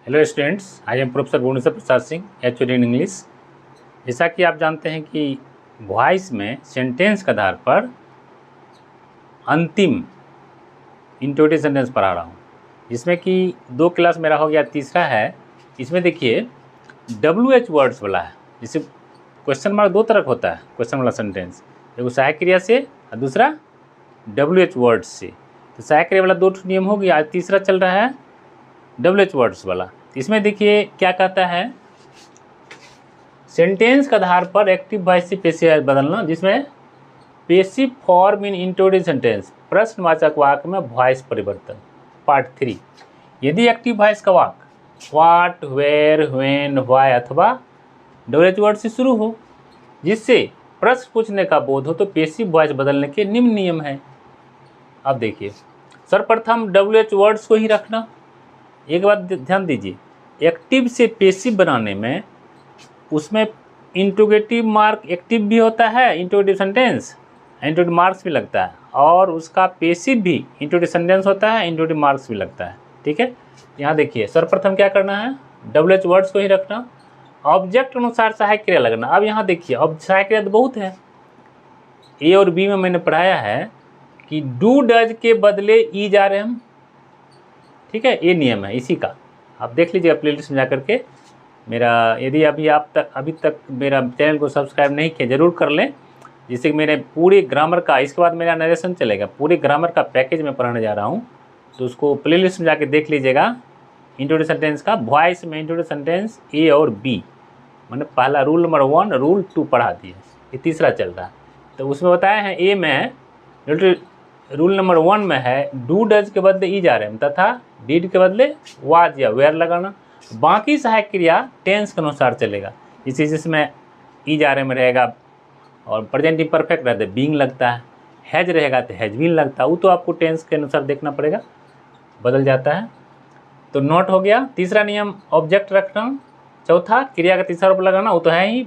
Hello students, I am professor Bhuvneshwar Prasad Singh, HOD in English. जैसा कि आप जानते हैं कि वॉइस में सेंटेंस के आधार पर अंतिम इंट्रोडक्शन सेंटेंस पढ़ा रहा हूँ, जिसमें कि 2 क्लास मेरा हो गया, तीसरा है। इसमें देखिए WH वर्ड्स वाला है। जैसे क्वेश्चन मार्क 2 तरह का होता है क्वेश्चन वाला सेंटेंस, एक सहायक क्रिया से और दूसरा WH वर्ड्स से। तो सहायक क्रिया वाला 2 नियम हो गया, आज तीसरा चल रहा है WH वर्ड्स वाला। इसमें देखिए क्या कहता है, सेंटेंस के आधार पर एक्टिव वॉइस से पैसिव वॉइस बदलना, जिसमें passive form in introduction sentence, प्रश्नवाचक वाक्य में वॉइस परिवर्तन। पार्ट 3, यदि एक्टिव वॉइस का वाक्य व्हाट, वेयर, व्हेन, व्हाई अथवा WH वर्ड से शुरू हो, जिससे प्रश्न पूछने का बोध हो, तो पैसिव वॉइस बदलने के निम्न नियम है। अब देखिए, सर्वप्रथम WH वर्ड्स को ही रखना। एक बात ध्यान दीजिए, एक्टिव से पैसिव बनाने में उसमें इंट्रोगेटिव मार्क एक्टिव भी होता है, इंट्रोगेटिव सेंटेंस इंट्रोगेटिव मार्क्स भी लगता है, और उसका पैसिव भी इंट्रोगेटिव सेंटेंस होता है, इंट्रोगेटिव मार्क्स भी लगता है। ठीक है, यहाँ देखिए सर्वप्रथम क्या करना है, WH वर्ड्स को ही रखना। ऑब्जेक्ट अनुसार सहायक क्रिया लगना। अब यहाँ देखिए, अब सहायक क्रिया तो बहुत है। A और B में मैंने पढ़ाया है कि डू डज के बदले ई जा रहे हम। ठीक है, ये नियम है इसी का, आप देख लीजिएगा प्लेलिस्ट में जा करके। मेरा यदि अभी तक मेरा चैनल को सब्सक्राइब नहीं किया, जरूर कर लें, जिससे कि मेरे पूरे ग्रामर का, इसके बाद मेरा नरेशन चलेगा, पूरे ग्रामर का पैकेज में पढ़ाने जा रहा हूँ, तो उसको प्लेलिस्ट में जाके देख लीजिएगा। इंट्रोडक्शन सेंटेंस का वॉइस में इंट्रोडक्शन सेंटेंस A और B, मैंने पहला रूल नंबर 1, रूल 2 पढ़ा दिया, ये तीसरा चल रहा है। तो उसमें बताया है A में रूल नंबर 1 में है डू डज के बदले ई जा रहे हैं तथा डिड के बदले वाज या वेयर लगाना। बाकी सहायक क्रिया टेंस के अनुसार चलेगा। इसी जिसमें ई जा रहे में रहेगा और प्रेजेंट इम्परफेक्ट रहता है बीइंग लगता है, हैज रहेगा तो हैज बीन लगता है, वो तो आपको टेंस के अनुसार देखना पड़ेगा, बदल जाता है। तो नोट हो गया। तीसरा नियम ऑब्जेक्ट रखना। चौथा क्रिया का तीसरा रूप लगाना, वो तो है ही।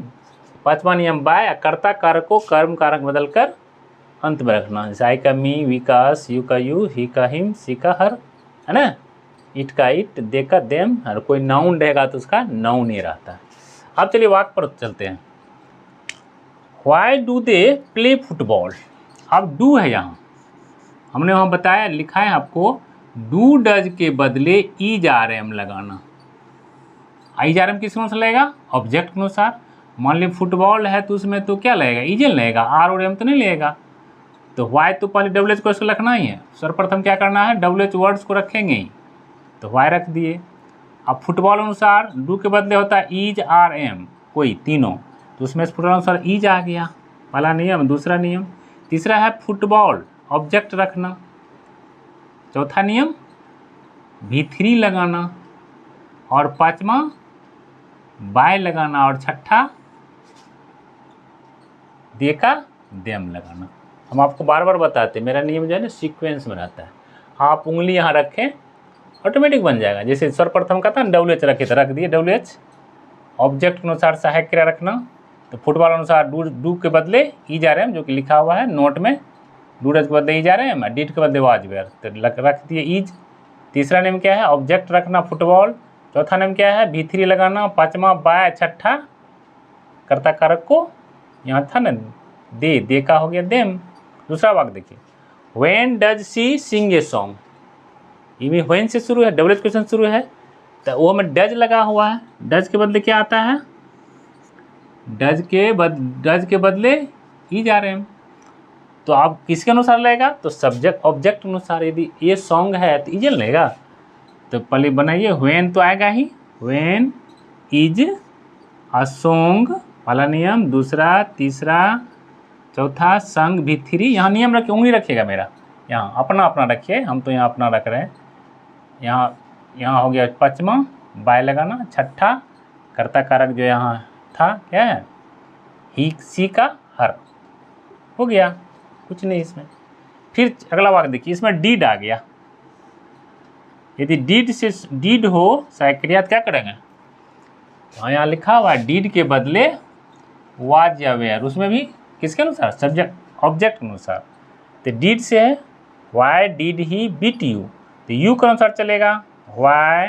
पांचवा नियम बाय, कर्ता कारक को कर्म कारक बदल कर अंत में रखना। जैसे आई का मी, वी का अस, यू का यू, ही का हिम, सी का हर, है ना, इट का इट, दे का देम, और कोई नाउन रहेगा तो उसका नाउन ही रहता है। अब चलिए वाक्य पर चलते हैं। Why do they play football. अब डू है, यहाँ हमने वहाँ बताया, लिखा है आपको, डू डज के बदले ई जा रहे हम लगाना। आई जा रहे हम किस अनुसार लगेगा, ऑब्जेक्ट के अनुसार। मान ली फुटबॉल है तो उसमें तो क्या लगेगा, ईजन लगेगा, आर और एम तो नहीं लगेगा। तो वाई तो पहले WH को इसको रखना ही है। सर्वप्रथम क्या करना है, WH वर्ड्स को रखेंगे ही, तो वाई रख दिए। अब फुटबॉल अनुसार डू के बदले होता है ईज, आर, एम, कोई तीनों, तो उसमें फुटबॉल अनुसार ईज आ गया, पहला नियम। दूसरा नियम, तीसरा है फुटबॉल ऑब्जेक्ट रखना। चौथा नियम V3 लगाना, और पांचवा बाय लगाना, और छठा दे का देम लगाना। हम आपको बार बार बताते हैं, मेरा नियम जो है ना सीक्वेंस में रहता है। आप उंगली यहाँ रखें, ऑटोमेटिक बन जाएगा। जैसे सर्वप्रथम का था WH रखे तो रख दिए WH। ऑब्जेक्ट के अनुसार सहायक क्रिया रखना, तो फुटबॉल अनुसार डू के बदले ई जा रहे हैं, जो कि लिखा हुआ है नोट में, डू डज के बदले ई जा रहे हैं, डिड के बदले वाज वेयर, तो रख दिए ईज। तीसरा नेम क्या है, ऑब्जेक्ट रखना फुटबॉल। चौथा नेम क्या है, V3 लगाना। पाँचवा बाय, छठा कर्ता कारक को, यहाँ था ना दे का हो गया देम। दूसरा वाक्य देखिए, when does she sing a song. ये व्हेन से शुरू है, WH क्वेश्चन शुरू है, तो वो में डज लगा हुआ है। डज के बदले क्या आता है, डज के बदले ही जा रहे हैं, तो आप किसके अनुसार लगेगा, तो सब्जेक्ट ऑब्जेक्ट अनुसार। यदि ये सॉन्ग है तो इजन लगेगा, तो पहले बनाइए व्हेन तो आएगा ही, व्हेन इज अ सॉन्ग, पहला नियम। दूसरा, तीसरा, चौथा संग V3। यहाँ नियम रखिए, उंगली रखिएगा मेरा, यहाँ अपना रखिए, हम तो यहाँ अपना रख रहे हैं। यहाँ हो गया पाँचवा बाय लगाना। छठा कर्ता कारक जो यहाँ था क्या है, ही, सी का हर, हो गया, कुछ नहीं इसमें। फिर अगला वाक्य देखिए, इसमें डीड आ गया। यदि डीड हो सहायक क्रिया क्या करेंगे, हाँ यहाँ लिखा हुआ है डीड के बदले वाज या वेयर, उसमें भी किसके अनुसार, सब्जेक्ट ऑब्जेक्ट के अनुसार। तो डीड से है why did he beat you, तो यू के अनुसार चलेगा वाई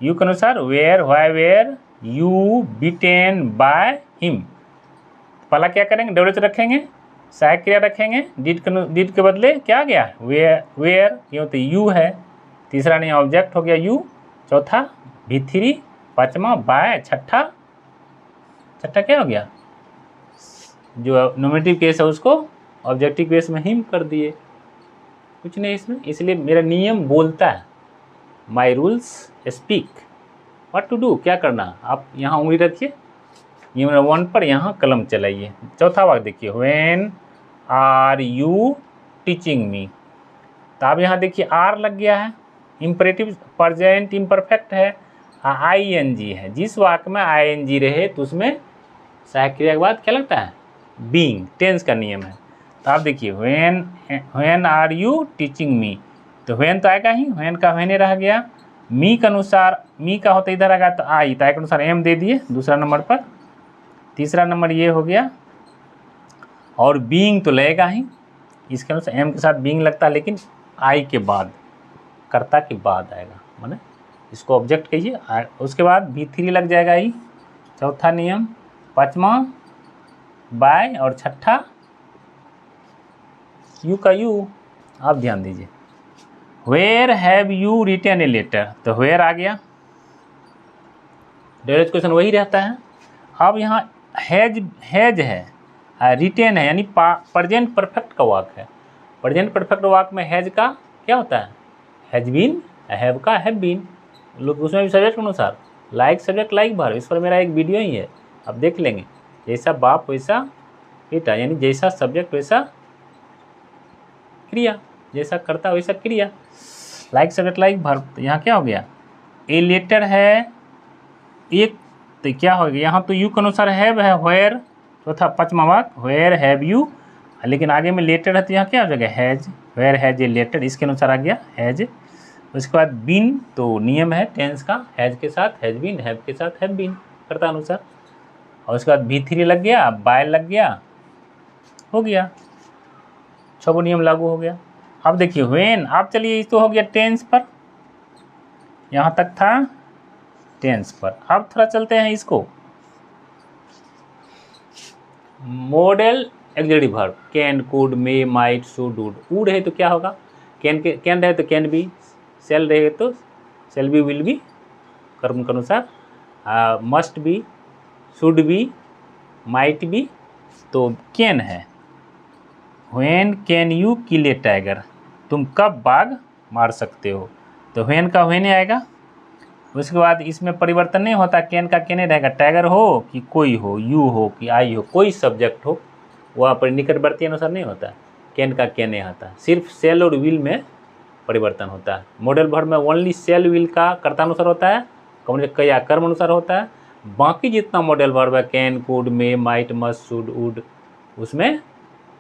यू के अनुसार were why were you beaten by him. पहला क्या करेंगे, डब्ल्यूएच रखेंगे, सहायक क्रिया रखेंगे, डिड के बदले क्या आ गया, वेयर क्यों तो यू है, तीसरा नहीं ऑब्जेक्ट हो गया यू, चौथा V3, पांचवा बाय, छठा क्या हो गया, जो नोमिनेटिव केस है उसको ऑब्जेक्टिव केस में हिम कर दिए, कुछ नहीं इसमें। इसलिए मेरा नियम बोलता है, my rules speak what to do, क्या करना। आप यहाँ उंगली रखिए, नियम नंबर 1 पर यहाँ कलम चलाइए। चौथा वाक्य देखिए, when are you teaching me, तो आप यहाँ देखिए आर लग गया है, इम्परेटिव प्रेजेंट इम्परफेक्ट है, ING है। जिस वाक्य में ING रहे तो उसमें सहायक क्रिया के बाद क्या लगता है, बीइंग, टेंस का नियम है। तो आप देखिए when are you teaching me, तो व्हेन तो आएगा ही, व्हेन का व्हेन रह गया, मी के अनुसार, मी का होता इधर आएगा तो आई, तो आई के अनुसार एम दे दिए दूसरा नंबर पर, तीसरा नंबर ये हो गया, और बीइंग तो लगेगा ही, इसके अनुसार एम के साथ बीइंग लगता है, लेकिन आई के बाद, कर्ता के बाद आएगा, माने इसको ऑब्जेक्ट कहिए। उसके बाद V3 लग जाएगा ही, चौथा नियम, पांचवा बाय, और छठा यू का यू। आप ध्यान दीजिए, where have you written a letter, तो वेयर आ गया, डायरेक्ट क्वेश्चन वही रहता है। अब यहाँ हैज है, रिटेन है, यानी प्रेजेंट परफेक्ट का वाक्य है। प्रेजेंट परफेक्ट वाक्य में हैज का क्या होता है, हैज बीन, हैव का हैव बीन, लोग उसमें भी सब्जेक्ट के अनुसार, लाइक सब्जेक्ट लाइक भर, इस पर मेरा एक वीडियो ही है, आप देख लेंगे। जैसा बाप वैसा बेटा, यानी जैसा सब्जेक्ट वैसा क्रिया, जैसा करता वैसा क्रिया, लाइक सब्जेक्ट लाइक भर। तो यहाँ क्या हो गया, ए लेटर है एक, तो क्या हो गया, यहाँ तो यू के अनुसार हैव है, व्हेयर, चौथा पांचवा वाक्य व्हेयर हैव यू, लेकिन आगे में लेटर है तो यहाँ क्या हो जाएगा, has, where has a letter, इसके अनुसार आ गया हैज। उसके बाद बीन, तो नियम है टेंस का, हैज के साथ हैज बीन, हैव के साथ हैव बीन, करता अनुसार। और उसके बाद V3 लग गया, बाय लग गया, हो गया, 6 नियम लागू हो गया। अब देखिए व्हेन, अब चलिए तो हो गया टेंस पर, यहाँ तक था टेंस पर। अब थोड़ा चलते हैं इसको, model एक्जेक्टिव verb, can, could, may, might, should, would है तो क्या होगा, कैन रहे तो कैन बी, सेल रहे तो सेल बी, विल बी, कर्म के अनुसार, must be, should be, might be, तो कैन है। When can you kill A tiger, तुम कब बाघ मार सकते हो, तो व्हेन का व्हेन आएगा। उसके बाद इसमें परिवर्तन नहीं होता, कैन का कैन रहेगा, टाइगर हो कि कोई हो, यू हो कि आई हो, कोई सब्जेक्ट हो, वहाँ पर निकटवर्ती अनुसार नहीं होता, कैन का कैन नहीं आता, सिर्फ सेल और विल में परिवर्तन होता है। मॉडल वर्ब में ओनली सेल विल का कर्तानुसार होता है, या कर्म अनुसार होता है। बाकी जितना मॉडल वर्ब है, can, could, may, might, must, should, would, उसमें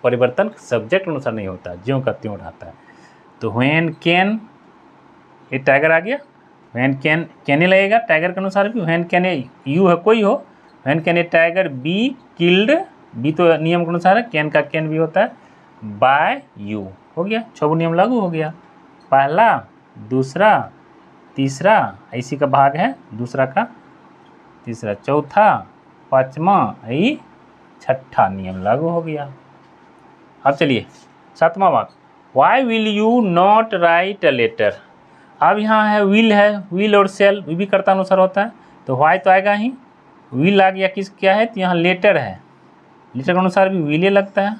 परिवर्तन सब्जेक्ट अनुसार नहीं होता, ज्यों का त्यों रहता है। तो व्हेन कैन, ये टाइगर आ गया, व्हेन कैन कैन लगेगा टाइगर के अनुसार भी, व्हेन कैन यू है कोई हो, when can a tiger be killed, be तो नियम के अनुसार है, कैन का कैन भी होता है, बाय यू, हो गया, 6 नियम लागू हो गया। पहला, दूसरा, तीसरा, इसी का भाग है दूसरा का, तीसरा, चौथा, पांचवा, यही छठा नियम लागू हो गया। अब चलिए 7वां वाक्य, why will you not write a letter. अब यहाँ है विल, है विल और सेल भी कर्ता अनुसार होता है, तो वाई तो आएगा ही, विल आ गया, किस क्या है, तो यहाँ लेटर है, लेटर के अनुसार भी विले लगता है,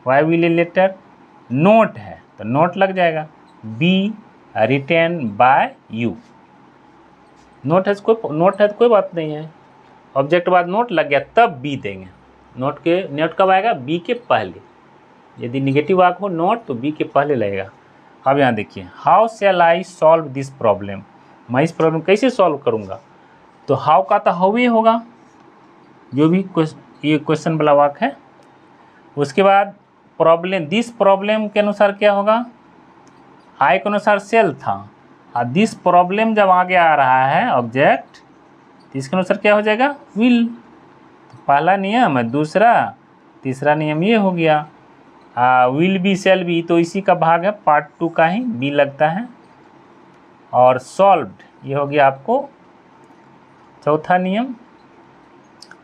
why will a letter. Not है तो नोट लग जाएगा, be written by you, not है तो कोई बात नहीं है, ऑब्जेक्ट बाद नोट लग गया तब बी देंगे, नोट कब आएगा, बी के पहले, यदि निगेटिव वाक्य हो नोट तो बी के पहले लगेगा। अब यहाँ देखिए, how shell I solve this problem, मैं इस प्रॉब्लम कैसे सॉल्व करूँगा, तो हाउ का तो हाउ ही होगा, जो भी ये क्वेश्चन वाला वाक्य है। उसके बाद प्रॉब्लम, दिस प्रॉब्लम के अनुसार क्या होगा, आई के अनुसार सेल था, और दिस प्रॉब्लम जब आगे आ रहा है ऑब्जेक्ट, तो इसके अनुसार क्या हो जाएगा, विल। तो पहला नियम है, दूसरा, तीसरा नियम ये हो गया, विल बी सेल बी, तो इसी का भाग है, पार्ट 2 का ही बी लगता है। और सॉल्व्ड ये हो गया आपको चौथा नियम,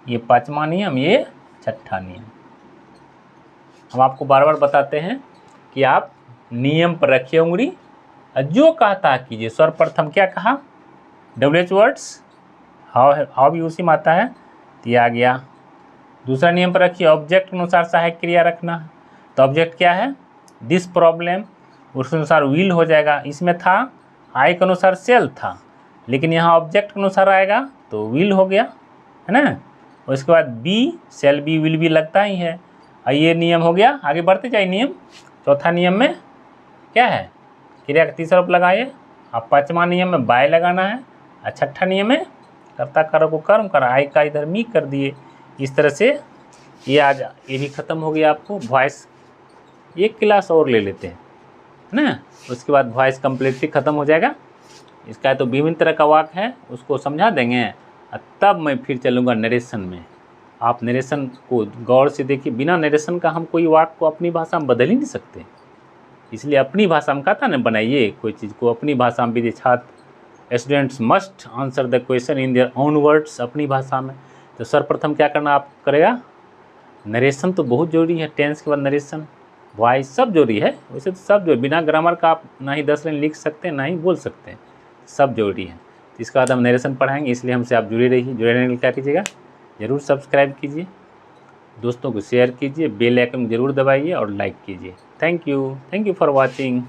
ये पांचवा नियम, ये छठा नियम। हम आपको बार बार बताते हैं कि आप नियम पर रखिए उंगली, जो कहता है कीजिए। सर्वप्रथम क्या कहा, WH वर्ड्स हाउ भी उसी में आता है, तो ये आ गया। दूसरा नियम पर रखिए, ऑब्जेक्ट के अनुसार सहायक क्रिया रखना। तो ऑब्जेक्ट क्या है, दिस प्रॉब्लम, उस अनुसार विल हो जाएगा। इसमें था आई के अनुसार सेल था, लेकिन यहाँ ऑब्जेक्ट के अनुसार आएगा तो विल हो गया, है ना। उसके बाद बी, सेल बी, विल भी लगता ही है। ये नियम हो गया। आगे बढ़ते जाइए नियम। चौथा नियम में क्या है, क्रिया का तीसरा रूप लगाइए। अब पांचवा नियम में बाय लगाना है, और छठा नियम में कर्ता कारक को कर्म करा, आई का इधर मी कर दिए। इस तरह से ये आज ये भी ख़त्म हो गया। आपको वॉइस एक क्लास और ले लेते हैं, है ना, उसके बाद वॉइस कम्प्लीटली ख़त्म हो जाएगा। इसका तो विभिन्न तरह का वाक है, उसको समझा देंगे, और तब मैं फिर चलूँगा नरेशन में। आप नरेशन को गौर से देखिए, बिना नरेशन का हम कोई वाक को अपनी भाषा में बदल ही नहीं सकते। इसलिए अपनी भाषा में कहता ना, बनाइए कोई चीज़ को अपनी भाषा में। भी छात्र students must answer the question in their own words, अपनी भाषा में। तो सर्वप्रथम क्या करना आप करेगा, नरेशन तो बहुत जरूरी है। टेंस के बाद नरेशन, वॉइस सब जरूरी है। वैसे तो सब जो बिना ग्रामर का आप ना ही 10 लाइन लिख सकते हैं, ना ही बोल सकते हैं, सब जरूरी है। तो इसके बाद हम नरेशन पढ़ाएंगे, इसलिए हमसे आप जुड़े रहिए। जुड़े रहने के लिए क्या कीजिएगा, ज़रूर सब्सक्राइब कीजिए, दोस्तों को शेयर कीजिए, बेल आइकन जरूर दबाइए और लाइक कीजिए। Thank you for watching.